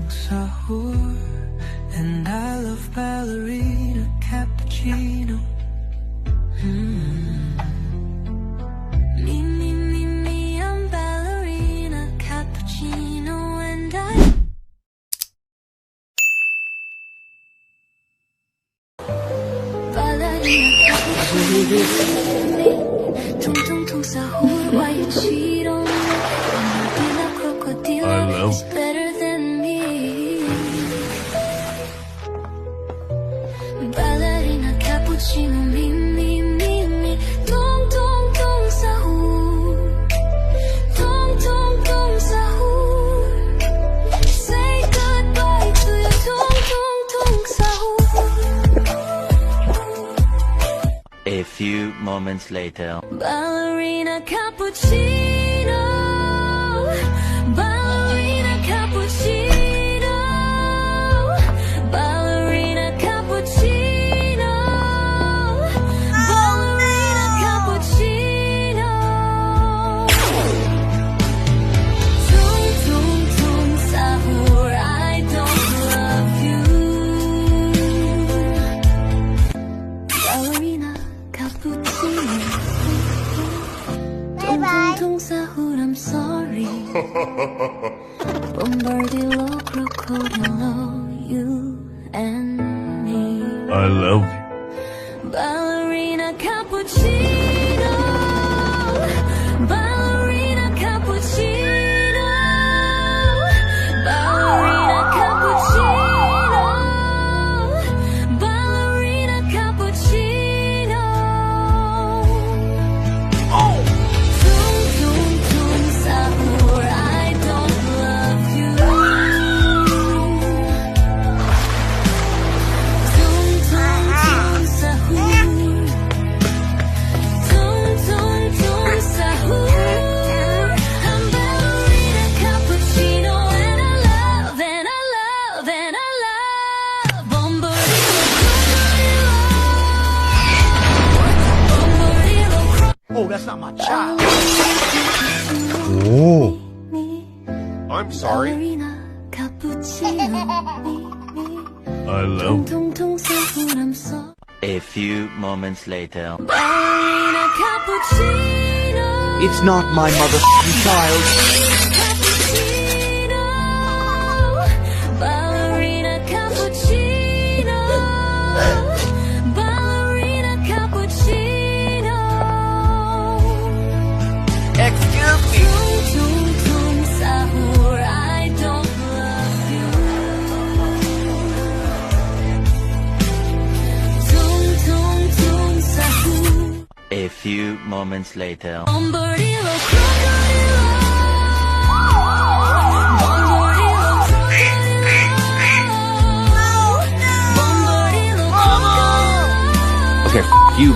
sahur, and I love ballerina cappuccino. Me, I'm ballerina cappuccino, and I ballerina cappuccino. 퉁퉁퉁 sahur, why you cheat on me? Crocodile is better than me. Ballerina cappuccino, me. Tong tong tong sahur. Tong tong tong sahur. Say goodbye to your tong tong tong sahur. A few moments later. Ballerina cappuccino. Ballerina cappuccino. Ballerina cappuccino. Ballerina cappuccino. Tung tung tung sahur, I don't love you. Ballerina cappuccino. Tung tung tung sahur, I'm sorry. Bombardillo, crocodilo, you and me. I love you. Ballerina cappuccino. Ballerina cappuccino. Ballerina cappuccino. Ballerina cappuccino. Oh! Tung tung tung sahur, I don't love you. Tung tung tung sahur. Tung tung tung sahur. I'm ballerina cappuccino, and I love Bombardillo, crocodilo. Oh, that's not my child. Oh. I'm sorry. Ballerina cappuccino. I love you. Tung tung sahur, I'm sorry. A few moments later. Ballerina cappuccino. It's not my mother's child. Cappuccino. Ballerina cappuccino. Ballerina cappuccino. Excuse me. Tung tung tung sahur, I don't love you. Tung tung tung sahur. A few moments later. Bombardillo, crocodilo. Bombardillo, crocodilo. Bombardillo, crocodilo. Okay, you.